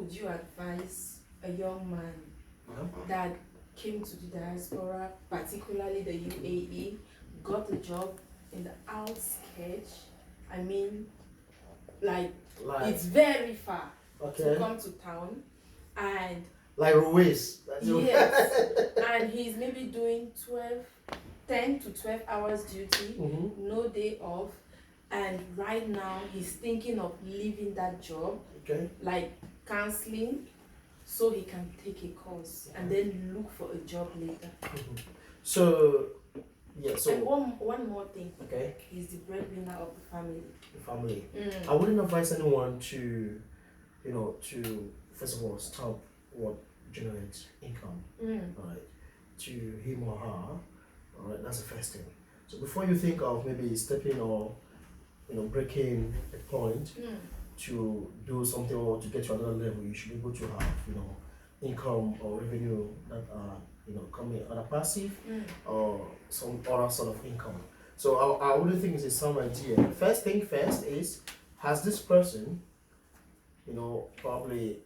would you advise a young man Yeah. that came to the diaspora, particularly the UAE, got a job in the outskirts? I mean, like it's very far to come to town, and like Ruiz. yes, and he's maybe doing 10 to 12 hours duty, no day off, and right now he's thinking of leaving that job, like canceling, so he can take a course and then look for a job later. So, yeah. So and one more thing. He's the breadwinner of the family. I wouldn't advise anyone to, to first of all stop what generates income, right, to him or her. All right, that's the first thing. So before you think of maybe stepping or breaking a point to do something or to get to another level, you should be able to have income or revenue that are coming either passive or some other sort of income. So I wouldn't think it's a sound idea. First thing first is, has this person probably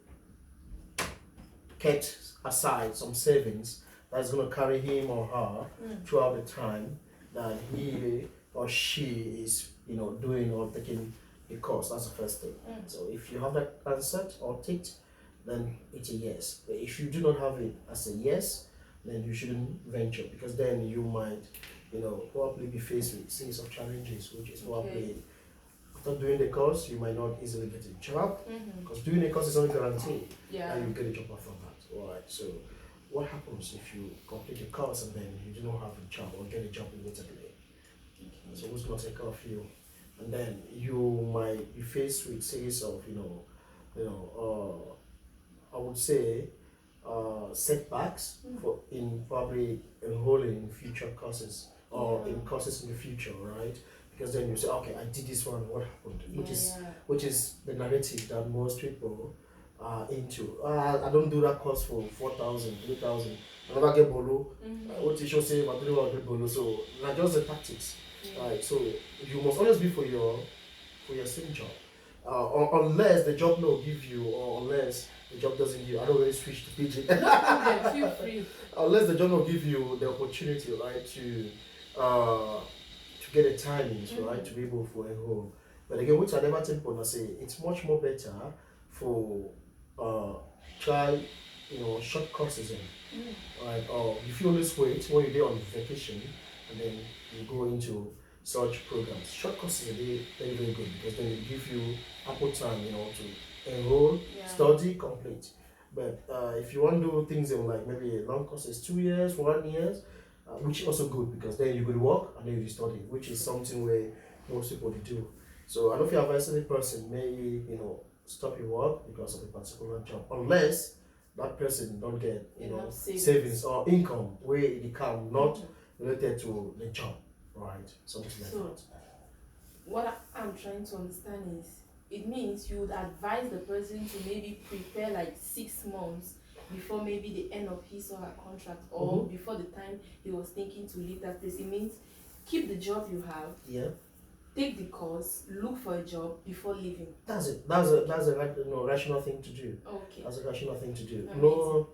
kept aside some savings that's going to carry him or her throughout the time that he or she is doing or taking the course? That's the first thing. So if you have that answered or ticked, then it's a yes. But if you do not have it as a yes, then you shouldn't venture, because then you might probably be faced with series of challenges, which is probably after doing the course you might not easily get a job, because doing a course is not guaranteed that you get a job after that. All right. So what happens if you complete the course and then you do not have a job or get a job immediately? So who's going to take care of you? And then you might be faced with series of I would say setbacks in probably enrolling in future courses or in courses in the future, right? Because then you say, okay, I did this one, what happened? Which is the narrative that most people are into. I don't do that course for 4,000, 3,000. I never get bolo. What teacher say, I don't get bolo. So not just the tactics, right? So you must always be for your same job, unless the job no give you, or unless the job doesn't give you. I don't really switch to PG. No problem, feel free. Unless the job will give you the opportunity, right, to get the timings, right, to be able to enroll. But again, which I never take on, I say it's much more better for try short courses right? Or if you always wait when you're on vacation and then you go into such programs. Short courses are very, very good, because then they give you ample time, to enroll, study, complete. But if you want to do things in like maybe long courses, 2 years, 1 year, which is also good, because then you could work and then you study, which is something where most people do. So I don't feel advise any person may stop your work because of a particular job, unless that person don't get savings or income where it can not related to the job. Right, something like that. What I'm trying to understand is, it means you would advise the person to maybe prepare like 6 months before maybe the end of his or her contract, or before the time he was thinking to leave that place. It means keep the job you have. Take the course, look for a job before leaving. That's it. That's a rational thing to do. Okay. That's a rational thing to do. No,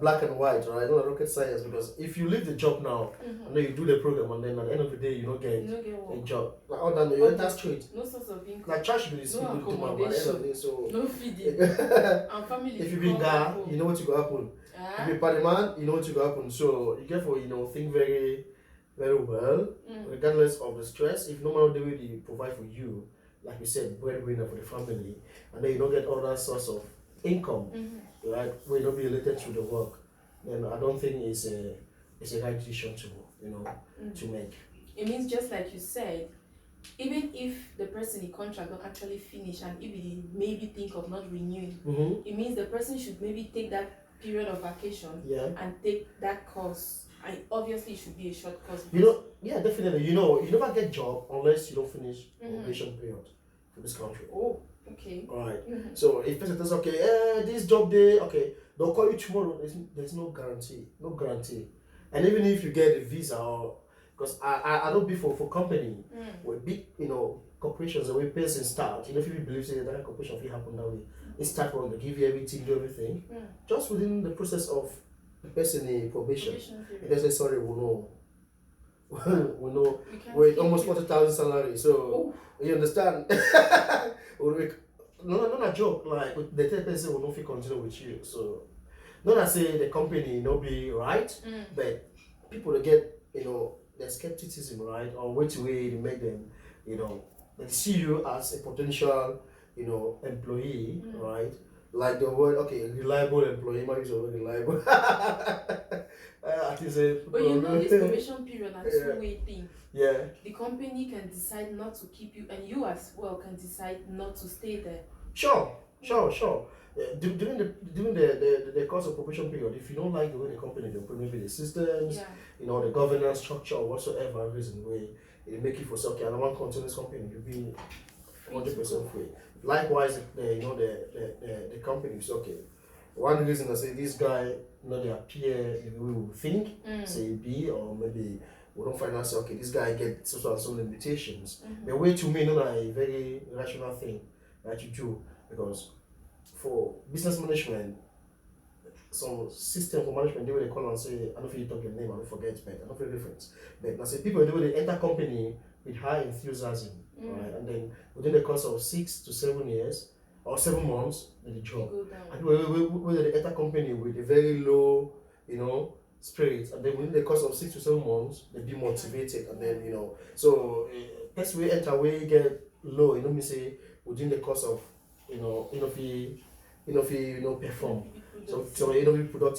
black and white, right? No rocket science. Because if you leave the job now and then you do the program and then at the end of the day you don't get a job, like all that, you enter straight. No source of income. Like trash bills, no accommodation. So no feeding. And family. If you be guy, you know what you go happen. If you party man, you know what you go happen. So you get for think very, very well, regardless of the stress. If no matter the way they provide for you, like you said, breadwinner for the family, and then you don't get other source of income, right, will not be related to the work, then I don't think it's a right decision to make. It means, just like you said, even if the person in contract don't actually finish, and if he maybe think of not renewing, it means the person should maybe take that period of vacation and take that course. And obviously it should be a short course. Definitely. You never get job unless you don't finish probation period for this country. Oh. Okay. All right. So if person says, okay, this job day, okay, they'll call you tomorrow. There's no guarantee. And even if you get a visa, or because I don't be for company with big corporations, the way person start, if you believe say that corporation will happen that way, it start from they give you everything, do everything, just within the process of the person in probation. Period. They say sorry, we know. we know We can't with keep almost you. 40,000 salary, so Oh, you understand? No, not a joke. Like the third person will not feel continue with you. So not that say the company no be right, but people that get their skepticism right or which way to make them they see you as a potential employee, right? Like the word reliable employee, might use the word reliable. I think say but this probation period are Yeah. two-way thing. Yeah. The company can decide not to keep you, and you as well can decide not to stay there. Sure. During the course of probation period, if you don't like the way the company they operate, maybe the systems, the governance structure or whatsoever reason way it make you for say, okay, I don't want to continue this company, you'll be Free to 100% go. free. Likewise, the company is okay. One reason I say this guy, they appear the way we think, say B, or maybe we don't find out say okay, this guy get so and so limitations. The way to me, not a very rational thing that you do because for business management, some system for management, they will call and say, I don't know if you talk your name, I don't forget, but I don't feel difference. But I say people they enter company with high enthusiasm, right? And then within the course of 6 to 7 years or 7 months, they job. And whether they enter company with a very low, spirit, and then within the course of 6 to 7 months, they be motivated, and then so first we enter we get low, me say within the course of if you perform. So be productive.